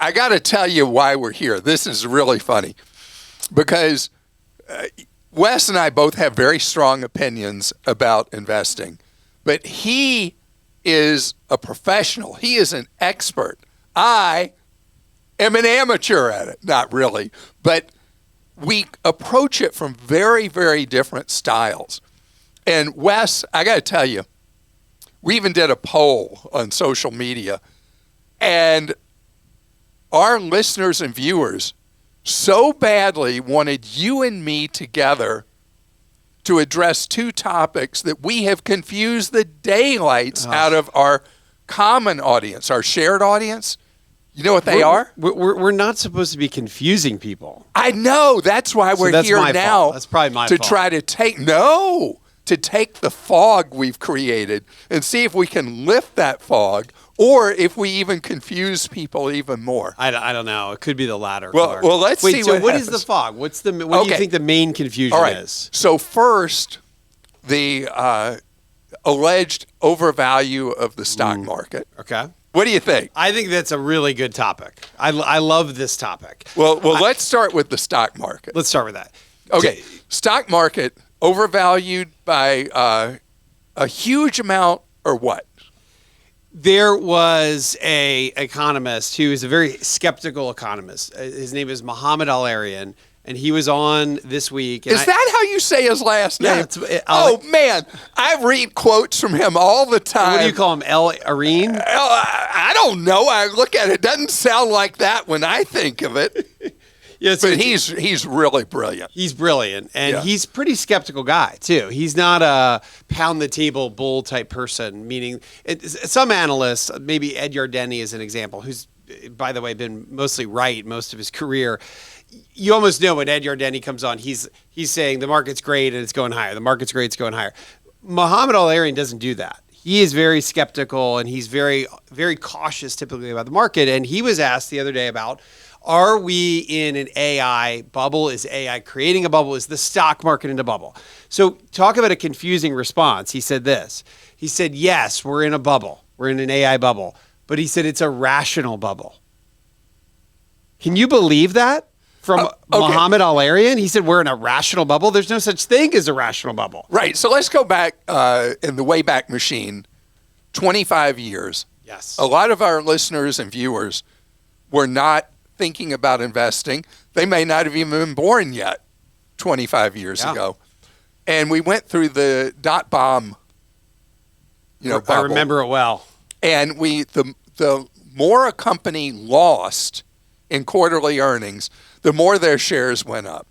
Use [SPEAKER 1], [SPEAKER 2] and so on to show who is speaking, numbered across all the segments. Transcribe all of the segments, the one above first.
[SPEAKER 1] I got to tell you why we're here. This is really funny because Wes and I both have very strong opinions about investing, but he is a professional. He is an expert. I am an amateur at it. Not really, but we approach it from very, very different styles. And Wes, I got to tell you, we even did a poll on social media, and our listeners and viewers so badly wanted you and me together to address two topics that we have confused the daylights out of our common audience, our shared audience. You know what they are?
[SPEAKER 2] We're not supposed to be confusing people.
[SPEAKER 1] I know. That's why we're here now.
[SPEAKER 2] Fault. That's probably my fault.
[SPEAKER 1] To try to take the fog we've created and see if we can lift that fog, or if we even confuse people even more.
[SPEAKER 2] I don't know. It could be the latter.
[SPEAKER 1] Well, let's see.
[SPEAKER 2] So what is the fog? What do you think the main confusion is?
[SPEAKER 1] So first, the alleged overvalue of the stock market.
[SPEAKER 2] Okay.
[SPEAKER 1] What do you think?
[SPEAKER 2] I think that's a really good topic. I love this topic.
[SPEAKER 1] Well, let's start with the stock market.
[SPEAKER 2] Let's start with that.
[SPEAKER 1] Okay. Stock market overvalued by a huge amount, or what?
[SPEAKER 2] There was a economist who is a very skeptical economist. His name is Mohammed Al-Arian, and he was on this week.
[SPEAKER 1] Is that how you say his last name? Yeah, man, I read quotes from him all the time.
[SPEAKER 2] What do you call him, Al-Arian?
[SPEAKER 1] I don't know. I look at it. It doesn't sound like that when I think of it.
[SPEAKER 2] Yes,
[SPEAKER 1] but he's really brilliant.
[SPEAKER 2] He's brilliant, and he's a pretty skeptical guy, too. He's not a pound-the-table bull type person, meaning some analysts, maybe Ed Yardeni is an example, who's, by the way, been mostly right most of his career. You almost know when Ed Yardeni comes on, he's saying the market's great and it's going higher. The market's great, it's going higher. Mohammed Al-Arian doesn't do that. He is very skeptical, and he's very, very cautious typically about the market, and he was asked the other day about, are we in an AI bubble? Is AI creating a bubble? Is the stock market in a bubble? So talk about a confusing response. He said this. He said, yes, we're in a bubble. We're in an AI bubble. But he said it's a rational bubble. Can you believe that? From Mohammed Al-Arian? He said we're in a rational bubble. There's no such thing as a rational bubble.
[SPEAKER 1] Right. So let's go back in the Wayback Machine, 25 years.
[SPEAKER 2] Yes.
[SPEAKER 1] A lot of our listeners and viewers were not thinking about investing. They may not have even been born yet 25 years ago. And we went through the dot-bomb, bubble.
[SPEAKER 2] I remember it well.
[SPEAKER 1] And the more a company lost in quarterly earnings, the more their shares went up.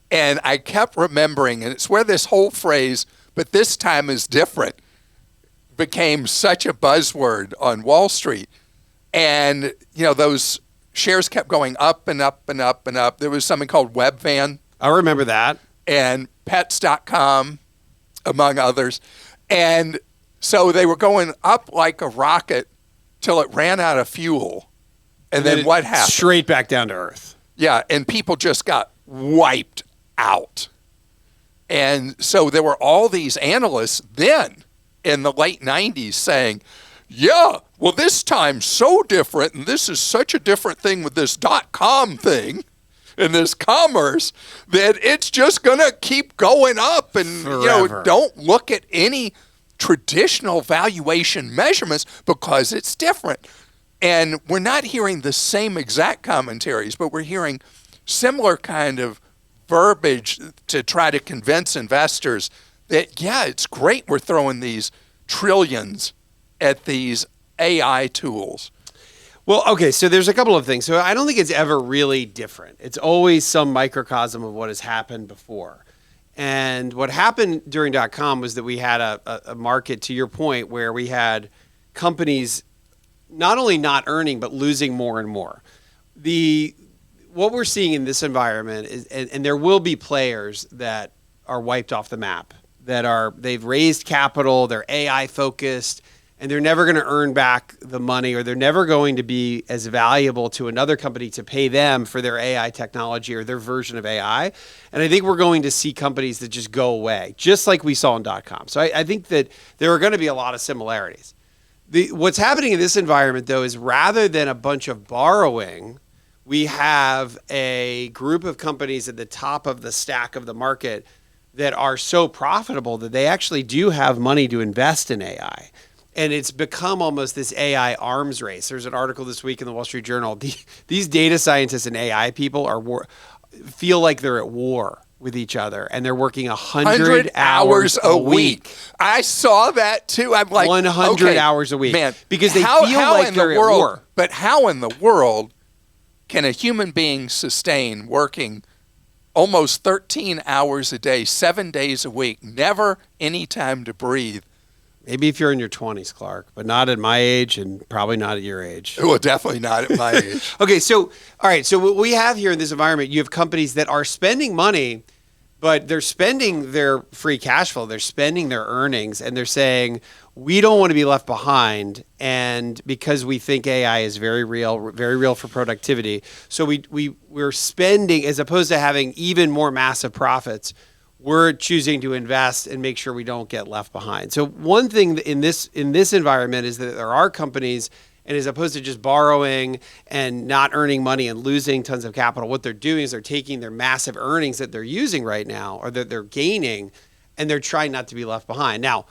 [SPEAKER 1] And I kept remembering, and it's where this whole phrase, but this time is different, became such a buzzword on Wall Street. And, those shares kept going up and up and up and up. There was something called Webvan.
[SPEAKER 2] I remember that.
[SPEAKER 1] And Pets.com, among others. And so they were going up like a rocket till it ran out of fuel. And then what happened?
[SPEAKER 2] Straight back down to earth.
[SPEAKER 1] Yeah, and people just got wiped out. And so there were all these analysts then in the late 90s saying, yeah, well, this time's so different, and this is such a different thing with this .com thing and this commerce that it's just going to keep going up. And, don't look at any traditional valuation measurements because it's different. And we're not hearing the same exact commentaries, but we're hearing similar kind of verbiage to try to convince investors that, yeah, it's great we're throwing these trillions at these AI tools.
[SPEAKER 2] Well, okay, so there's a couple of things. So I don't think it's ever really different. It's always some microcosm of what has happened before. And what happened during .com was that we had a market, to your point, where we had companies not only not earning, but losing more and more. What we're seeing in this environment is, and there will be players that are wiped off the map, they've raised capital, they're AI focused, and they're never going to earn back the money, or they're never going to be as valuable to another company to pay them for their AI technology or their version of AI. And I think we're going to see companies that just go away, just like we saw in .com. So I think that there are going to be a lot of similarities. What's happening in this environment, though, is rather than a bunch of borrowing, we have a group of companies at the top of the stack of the market that are so profitable that they actually do have money to invest in AI. And it's become almost this AI arms race. There's an article this week in the Wall Street Journal. These data scientists and AI people feel like they're at war with each other, and they're working 100 hours a week.
[SPEAKER 1] I saw that too. I'm like
[SPEAKER 2] 100 hours a week,
[SPEAKER 1] man,
[SPEAKER 2] because they feel like they're at war.
[SPEAKER 1] But how in the world can a human being sustain working almost 13 hours a day, 7 days a week, never any time to breathe?
[SPEAKER 2] Maybe if you're in your 20s, Clark, but not at my age and probably not at your age.
[SPEAKER 1] Well, definitely not at my age.
[SPEAKER 2] Okay, so, all right, so what we have here in this environment, you have companies that are spending money, but they're spending their free cash flow, they're spending their earnings, and they're saying, we don't want to be left behind, and because we think AI is very real for productivity, so we're spending, as opposed to having even more massive profits, we're choosing to invest and make sure we don't get left behind. So one thing in this environment is that there are companies, and as opposed to just borrowing and not earning money and losing tons of capital, what they're doing is they're taking their massive earnings that they're using right now, or that they're gaining, and they're trying not to be left behind. Now,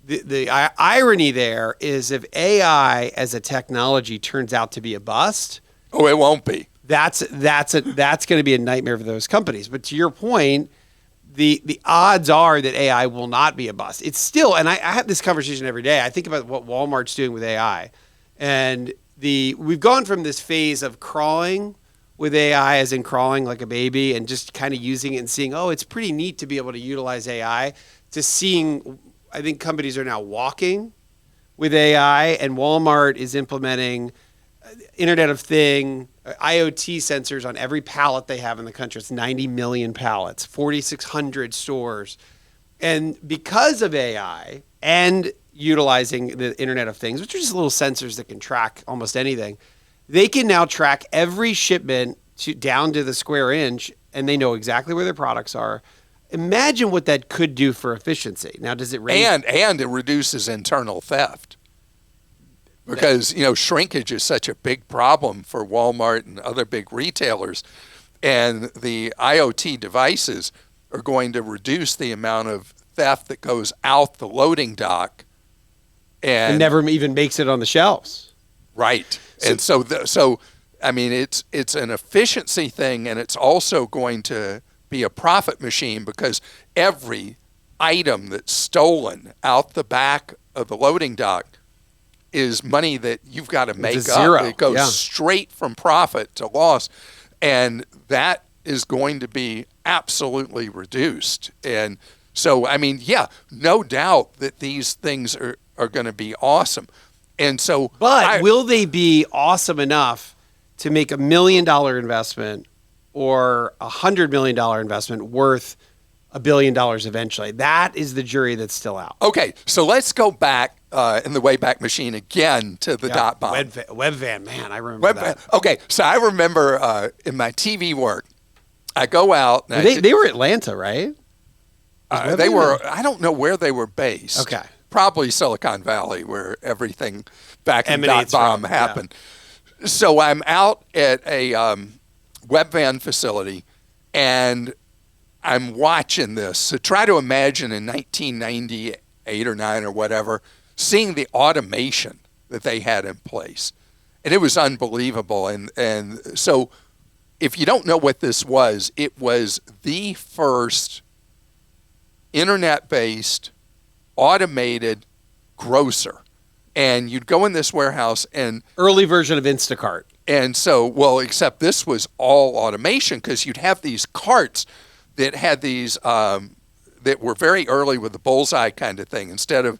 [SPEAKER 2] the irony there is, if AI as a technology turns out to be a bust,
[SPEAKER 1] oh, it won't be.
[SPEAKER 2] That's going to be a nightmare for those companies. But to your point, the odds are that AI will not be a bust. It's still, and I have this conversation every day. I think about what Walmart's doing with AI, and we've gone from this phase of crawling with AI, as in crawling like a baby and just kind of using it and seeing, oh, it's pretty neat to be able to utilize AI, to seeing, I think companies are now walking with AI, and Walmart is implementing Internet of Things, IoT sensors on every pallet they have in the country. It's 90 million pallets, 4,600 stores. And because of AI and utilizing the Internet of Things, which are just little sensors that can track almost anything, they can now track every shipment down to the square inch, and they know exactly where their products are. Imagine what that could do for efficiency. Now, does it raise...
[SPEAKER 1] And it reduces internal theft. Because, shrinkage is such a big problem for Walmart and other big retailers. And the IoT devices are going to reduce the amount of theft that goes out the loading dock. And
[SPEAKER 2] never even makes it on the shelves.
[SPEAKER 1] Right. And so I mean, it's an efficiency thing, and it's also going to be a profit machine, because every item that's stolen out the back of the loading dock is money that you've got to make up. It goes straight from profit to loss, and that is going to be absolutely reduced. And so, I mean, no doubt that these things are going to be awesome. And so,
[SPEAKER 2] but will they be awesome enough to make $1 million investment or $100 million investment worth $1 billion eventually? That is the jury that's still out.
[SPEAKER 1] Okay, so let's go back in the Wayback Machine again to the dot bomb.
[SPEAKER 2] Webvan, man, I remember that.
[SPEAKER 1] Okay, so I remember in my TV work, I go out. And
[SPEAKER 2] they were Atlanta, right?
[SPEAKER 1] They were. I don't know where they were based.
[SPEAKER 2] Okay,
[SPEAKER 1] probably Silicon Valley, where everything back in dot bomb happened. Yeah. So I'm out at a Webvan facility, and I'm watching this. So try to imagine in 1998 or 9 or whatever, seeing the automation that they had in place. And it was unbelievable. And so if you don't know what this was, it was the first internet-based automated grocer. And you'd go in this warehouse and...
[SPEAKER 2] Early version of Instacart.
[SPEAKER 1] And so, well, except this was all automation, because you'd have these carts that had these that were very early with the bullseye kind of thing. Instead of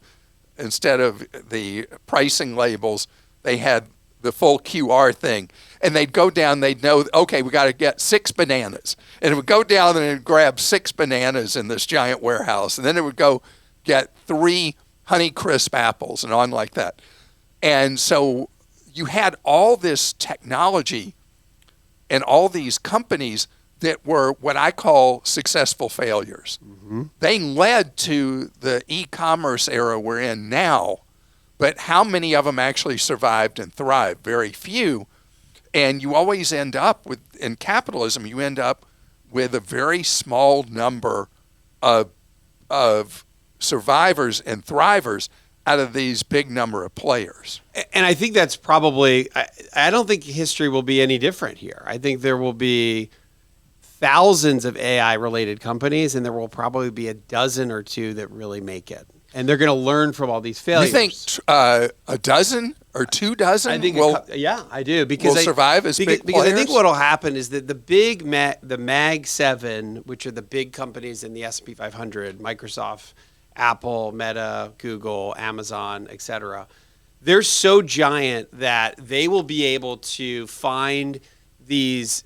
[SPEAKER 1] the pricing labels, they had the full QR thing. And they'd go down, they'd know, okay, we got to get 6 bananas. And it would go down and it'd grab 6 bananas in this giant warehouse. And then it would go get 3 Honeycrisp apples and on like that. And so you had all this technology and all these companies that were what I call successful failures. Mm-hmm. They led to the e-commerce era we're in now, but how many of them actually survived and thrived? Very few. And you always end up with, in capitalism, you end up with a very small number of survivors and thrivers out of these big number of players.
[SPEAKER 2] And I think that's probably, I don't think history will be any different here. I think there will be thousands of AI-related companies, and there will probably be a dozen or two that really make it. And they're going to learn from all these failures.
[SPEAKER 1] You think a dozen or 2 dozen
[SPEAKER 2] I think yeah, I do.
[SPEAKER 1] Will survive as big players?
[SPEAKER 2] Because I think what will happen is that the Mag 7, which are the big companies in the S&P 500, Microsoft, Apple, Meta, Google, Amazon, etc., they're so giant that they will be able to find these,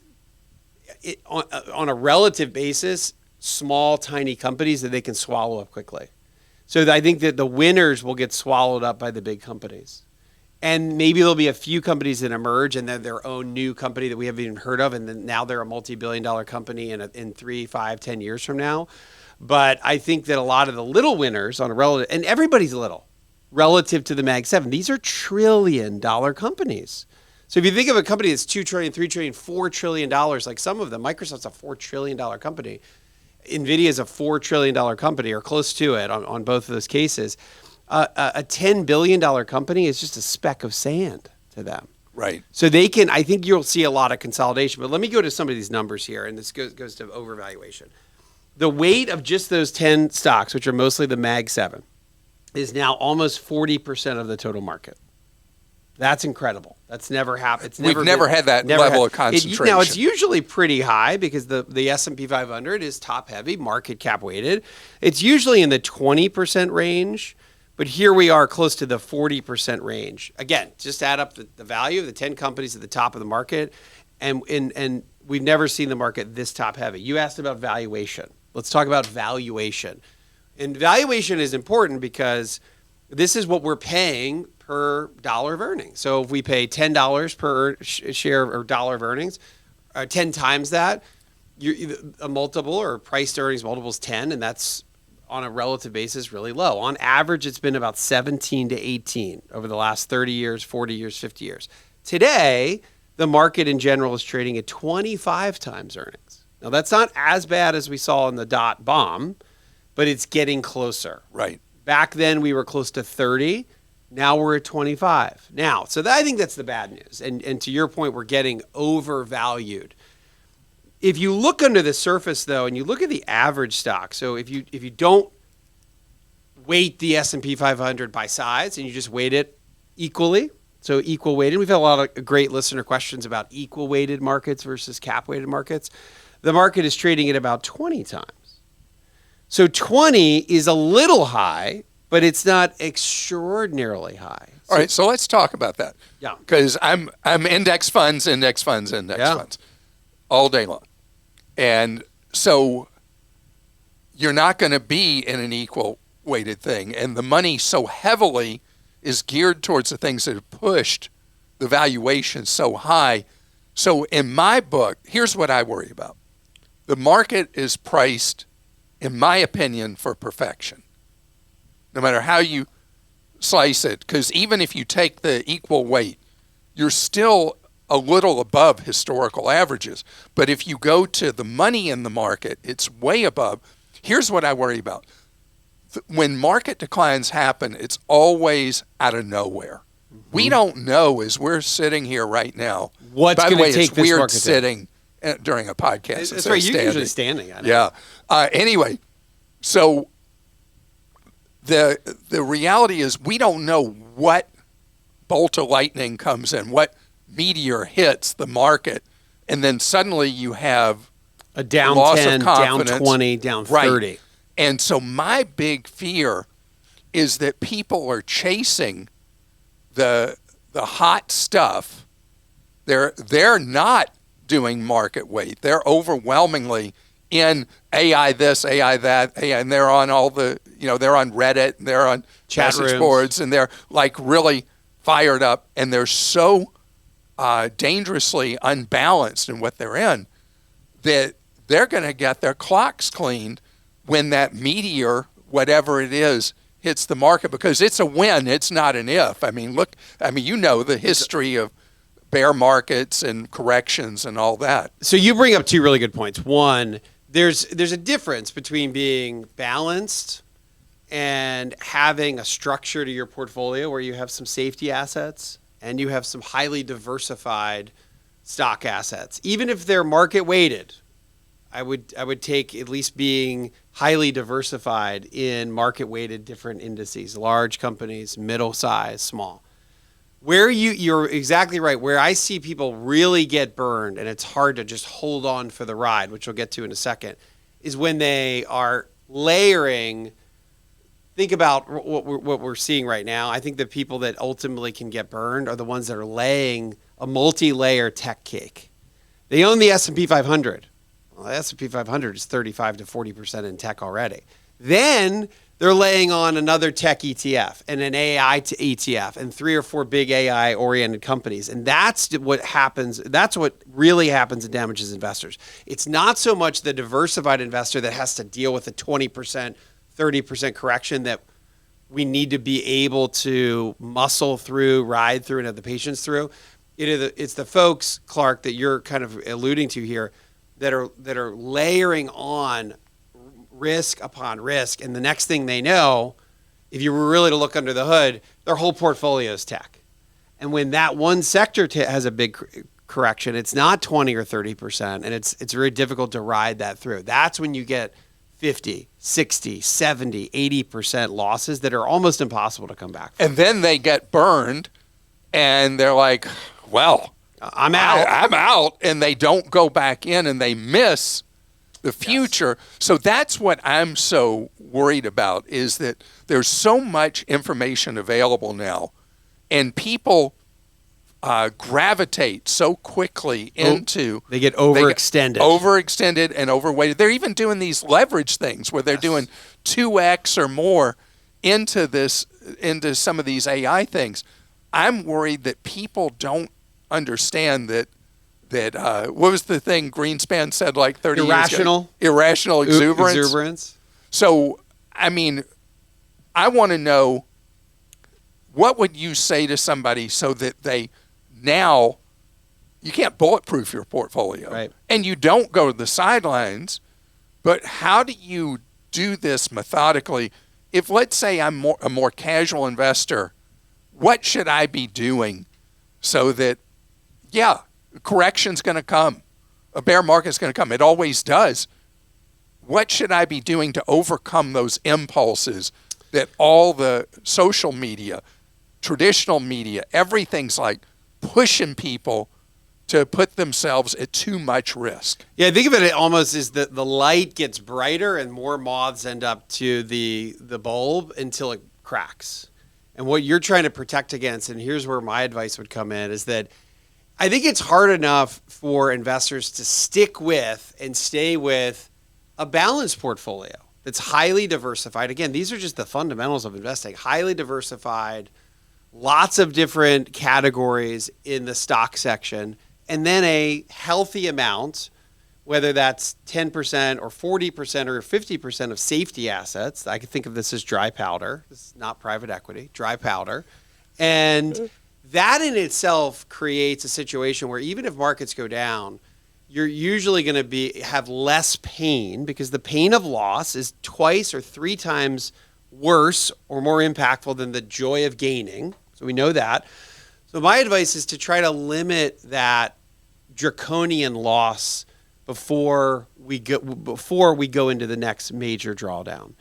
[SPEAKER 2] on a relative basis, small, tiny companies that they can swallow up quickly. So I think that the winners will get swallowed up by the big companies. And maybe there'll be a few companies that emerge and they're their own new company that we haven't even heard of, and then now they're a multi-billion-dollar company in 3, 5, 10 years from now. But I think that a lot of the little winners on a relative, and everybody's little, relative to the Mag 7, these are trillion-dollar companies. So if you think of a company that's $2 trillion, $3 trillion, $4 trillion, like some of them, Microsoft's a $4 trillion company. NVIDIA is a $4 trillion company, or close to it on both of those cases. A $10 billion company is just a speck of sand to them.
[SPEAKER 1] Right.
[SPEAKER 2] So they can, I think you'll see a lot of consolidation. But let me go to some of these numbers here, and this goes to overvaluation. The weight of just those 10 stocks, which are mostly the Mag 7, is now almost 40% of the total market. That's incredible. That's never happened.
[SPEAKER 1] We've never had that level of concentration.
[SPEAKER 2] Now, it's usually pretty high because the S&P 500 is top-heavy, market cap weighted. It's usually in the 20% range, but here we are close to the 40% range. Again, just add up the value of the 10 companies at the top of the market, and we've never seen the market this top-heavy. You asked about valuation. Let's talk about valuation. And valuation is important because this is what we're paying per dollar of earnings. So if we pay $10 per share or dollar of earnings, 10 times that, a multiple or price to earnings multiple is 10, and that's on a relative basis really low. On average, it's been about 17 to 18 over the last 30 years, 40 years, 50 years. Today, the market in general is trading at 25 times earnings. Now, that's not as bad as we saw in the dot bomb, but it's getting closer.
[SPEAKER 1] Right.
[SPEAKER 2] Back then, we were close to 30. Now we're at 25. Now, so I think that's the bad news. And to your point, we're getting overvalued. If you look under the surface, though, and you look at the average stock, so if you don't weight the S&P 500 by size and you just weight it equally, so equal weighted, we've had a lot of great listener questions about equal weighted markets versus cap weighted markets. The market is trading at about 20 times. So 20 is a little high, but it's not extraordinarily high.
[SPEAKER 1] All right, so let's talk about that.
[SPEAKER 2] Yeah.
[SPEAKER 1] Because I'm index funds all day long. And so you're not going to be in an equal weighted thing. And the money so heavily is geared towards the things that have pushed the valuation so high. So in my book, here's what I worry about. The market is priced, in my opinion, for perfection, no matter how you slice it. Because even if you take the equal weight, you're still a little above historical averages. But if you go to the money in the market, it's way above. Here's what I worry about. When market declines happen, it's always out of nowhere. Mm-hmm. We don't know, as we're sitting here right now.
[SPEAKER 2] What's going to take this market down? By the way, it's weird
[SPEAKER 1] sitting during a podcast.
[SPEAKER 2] That's right. You're usually standing. I know.
[SPEAKER 1] Yeah. Anyway, so the reality is we don't know what bolt of lightning comes in, what meteor hits the market, and then suddenly you have
[SPEAKER 2] a down
[SPEAKER 1] loss
[SPEAKER 2] 10,
[SPEAKER 1] of confidence.
[SPEAKER 2] down 20, down 30.
[SPEAKER 1] Right. And so my big fear is that people are chasing the hot stuff. They're not doing market weight. They're overwhelmingly in AI this, AI that, AI, and they're on all the, they're on Reddit, they're on
[SPEAKER 2] chat
[SPEAKER 1] message boards, and they're like really fired up, and they're so dangerously unbalanced in what they're in that they're going to get their clocks cleaned when that meteor, whatever it is, hits the market, because it's a when, it's not an if. I mean, look, the history of bear markets and corrections and all that.
[SPEAKER 2] So you bring up two really good points. One, there's a difference between being balanced and having a structure to your portfolio where you have some safety assets and you have some highly diversified stock assets. Even if they're market weighted, I would take at least being highly diversified in market weighted different indices, large companies, middle size, small. Where you're exactly right. Where I see people really get burned, and it's hard to just hold on for the ride, which we'll get to in a second, is when they are layering. Think about what we're seeing right now. I think the people that ultimately can get burned are the ones that are laying a multi-layer tech cake. They own the S&P 500. Well, the S&P 500 is 35 to 40% in tech already. Then they're laying on another tech ETF and an AI ETF and 3 or 4 big AI-oriented companies. And that's what happens. That's what really happens and damages investors. It's not so much the diversified investor that has to deal with a 20%, 30% correction that we need to be able to muscle through, ride through, and have the patience through. It's the folks, Clark, that you're kind of alluding to here that are layering on risk upon risk, and the next thing they know, if you were really to look under the hood, their whole portfolio is tech. And when that one sector has a big correction, it's not 20 or 30%, and it's very difficult to ride that through. That's when you get 50, 60, 70, 80% losses that are almost impossible to come back from.
[SPEAKER 1] And then they get burned, and they're like, well,
[SPEAKER 2] I'm out.
[SPEAKER 1] I'm out, and they don't go back in, and they miss the future. Yes. So that's what I'm so worried about, is that there's so much information available now, and people gravitate so quickly into.
[SPEAKER 2] They get overextended.
[SPEAKER 1] Overextended and overweighted. They're even doing these leverage things where they're doing 2x or more into some of these AI things. I'm worried that people don't understand that what was the thing Greenspan said like 30 years ago? Irrational exuberance. So, I mean, I want to know, what would you say to somebody so that now you can't bulletproof your portfolio,
[SPEAKER 2] right?
[SPEAKER 1] And you don't go to the sidelines, but how do you do this methodically? If, let's say, I'm a more casual investor, what should I be doing so that, correction's going to come. A bear market's going to come. It always does. What should I be doing to overcome those impulses that all the social media, traditional media, everything's like pushing people to put themselves at too much risk?
[SPEAKER 2] Yeah, think of it almost as the light gets brighter and more moths end up to the bulb until it cracks. And what you're trying to protect against, and here's where my advice would come in, is that I think it's hard enough for investors to stick with and stay with a balanced portfolio that's highly diversified. Again, these are just the fundamentals of investing. Highly diversified, lots of different categories in the stock section, and then a healthy amount, whether that's 10% or 40% or 50% of safety assets. I could think of this as dry powder. This is not private equity, dry powder. And that in itself creates a situation where even if markets go down, you're usually going to have less pain, because the pain of loss is 2 or 3 times worse or more impactful than the joy of gaining. So we know that. So my advice is to try to limit that draconian loss before we go into the next major drawdown.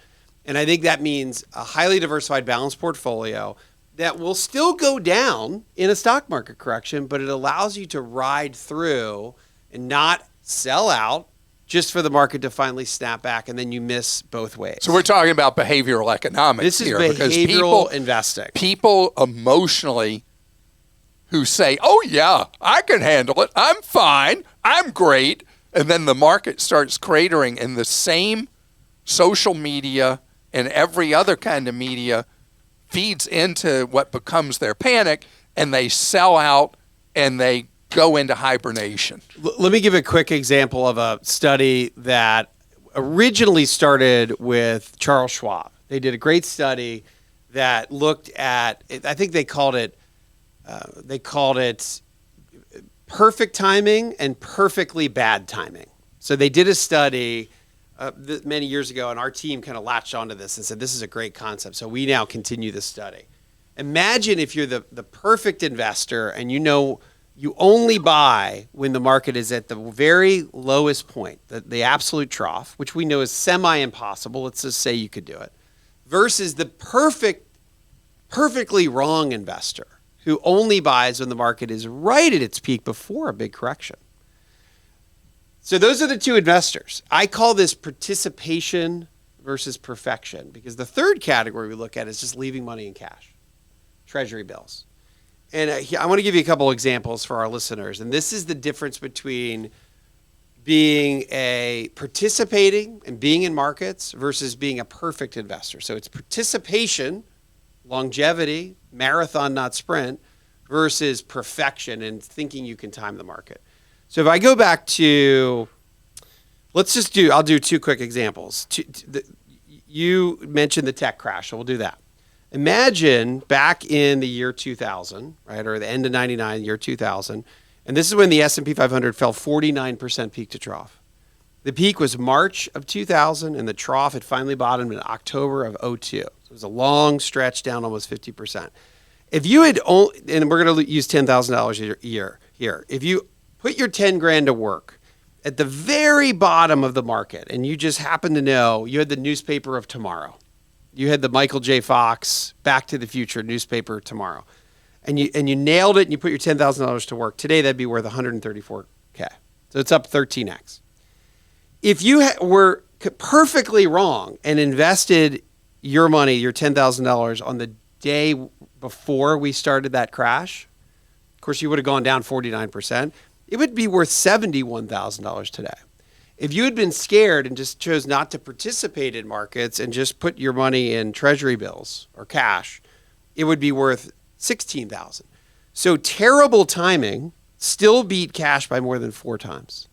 [SPEAKER 2] And I think that means a highly diversified, balanced portfolio that will still go down in a stock market correction, but it allows you to ride through and not sell out just for the market to finally snap back, and then you miss both ways.
[SPEAKER 1] So we're talking about behavioral economics
[SPEAKER 2] this is
[SPEAKER 1] here.
[SPEAKER 2] Behavioral investing.
[SPEAKER 1] People emotionally who say, oh yeah, I can handle it, I'm fine, I'm great, and then the market starts cratering, and the same social media and every other kind of media feeds into what becomes their panic, and they sell out and they go into hibernation.
[SPEAKER 2] Let me give a quick example of a study that originally started with Charles Schwab. They did a great study that looked at, I think they called it perfect timing and perfectly bad timing. So they did a study many years ago, and our team kind of latched onto this and said, this is a great concept. So we now continue this study. Imagine if you're the perfect investor and you only buy when the market is at the very lowest point, the absolute trough, which we know is semi-impossible. Let's just say you could do it, versus the perfectly wrong investor who only buys when the market is right at its peak before a big correction. So those are the two investors. I call this participation versus perfection, because the third category we look at is just leaving money in cash, treasury bills. And I want to give you a couple examples for our listeners. And this is the difference between being participating and being in markets versus being a perfect investor. So it's participation, longevity, marathon, not sprint, versus perfection and thinking you can time the market. So if I go back to, I'll do two quick examples. You mentioned the tech crash, so we'll do that. Imagine back in the year 2000, right, or the end of 99, year 2000, and this is when the S&P 500 fell 49% peak to trough. The peak was March of 2000, and the trough had finally bottomed in October of 2002. So it was a long stretch down almost 50%. If you had only, and we're going to use $10,000 a year here, if you put your 10 grand to work at the very bottom of the market, and you just happen to know you had the newspaper of tomorrow, you had the Michael J. Fox Back to the Future newspaper tomorrow, and you nailed it, and you put your $10,000 to work. Today, that'd be worth $134K. So it's up 13x. If you were perfectly wrong and invested your money, your $10,000 on the day before we started that crash, of course, you would have gone down 49%. It would be worth $71,000 today. If you had been scared and just chose not to participate in markets and just put your money in treasury bills or cash, it would be worth $16,000. So terrible timing still beat cash by more than 4 times.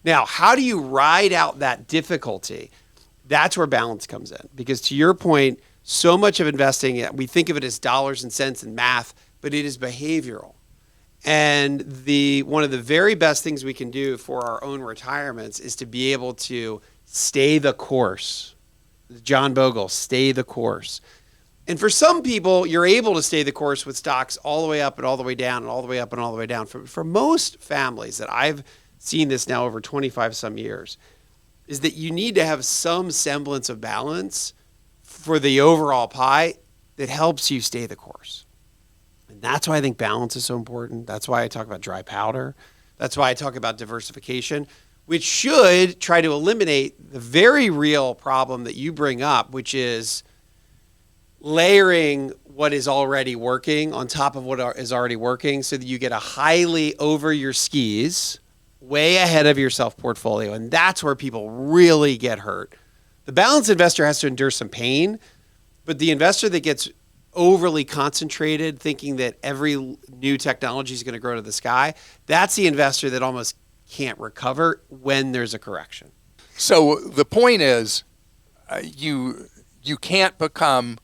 [SPEAKER 2] Now, how do you ride out that difficulty? That's where balance comes in. Because to your point, so much of investing, we think of it as dollars and cents and math, but it is behavioral. And one of the very best things we can do for our own retirements is to be able to stay the course. John Bogle, stay the course. And for some people, you're able to stay the course with stocks all the way up and all the way down and all the way up and all the way down. For most families that I've seen this now over 25 some years, is that you need to have some semblance of balance for the overall pie that helps you stay the course. And that's why I think balance is so important. That's why I talk about dry powder. That's why I talk about diversification, which should try to eliminate the very real problem that you bring up, which is layering what is already working on top of what is already working so that you get a highly over your skis, way ahead of yourself portfolio. And that's where people really get hurt. The balanced investor has to endure some pain, but the investor that gets overly concentrated, thinking that every new technology is going to grow to the sky, that's the investor that almost can't recover when there's a correction.
[SPEAKER 1] So the point is, you can't become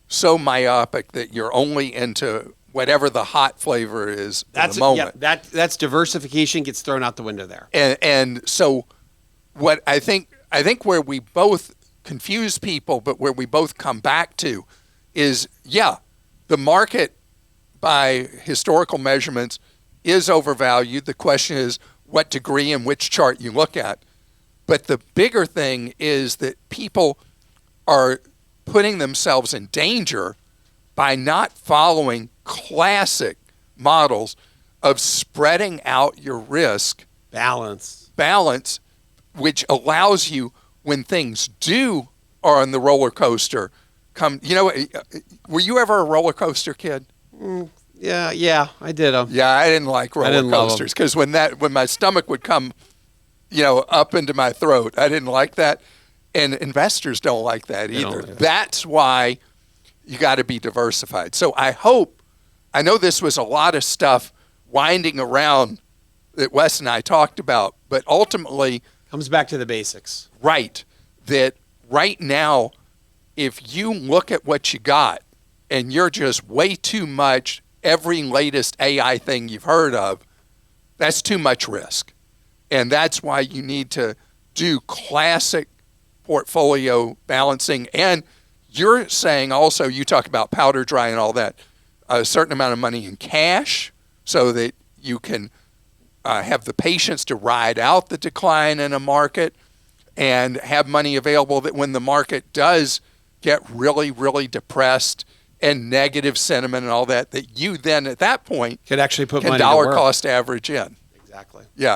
[SPEAKER 1] so myopic that you're only into whatever the hot flavor is at the moment.
[SPEAKER 2] Yeah, that's diversification gets thrown out the window there.
[SPEAKER 1] And so what I think where we both confuse people, but where we both come back to is, the market by historical measurements is overvalued. The question is what degree and which chart you look at. But the bigger thing is that people are putting themselves in danger by not following classic models of spreading out your risk.
[SPEAKER 2] Balance,
[SPEAKER 1] which allows you, when things are on the roller coaster, were you ever a roller coaster kid?
[SPEAKER 2] Yeah, I did them.
[SPEAKER 1] Yeah, I didn't like roller coasters because when my stomach would come, up into my throat, I didn't like that. And investors don't like that either. That's why you got to be diversified. So I know this was a lot of stuff winding around that Wes and I talked about, but ultimately
[SPEAKER 2] comes back to the basics.
[SPEAKER 1] Right. That right now, if you look at what you got and you're just way too much every latest AI thing you've heard of, That's too much risk. And that's why you need to do classic portfolio balancing. And you're saying also, you talk about powder dry and all that, a certain amount of money in cash so that you can have the patience to ride out the decline in a market and have money available that when the market does get really, really depressed and negative sentiment and all that, that you then at that point
[SPEAKER 2] Could actually put
[SPEAKER 1] can
[SPEAKER 2] money to
[SPEAKER 1] dollar
[SPEAKER 2] work.
[SPEAKER 1] cost average in.
[SPEAKER 2] Exactly.
[SPEAKER 1] Yeah.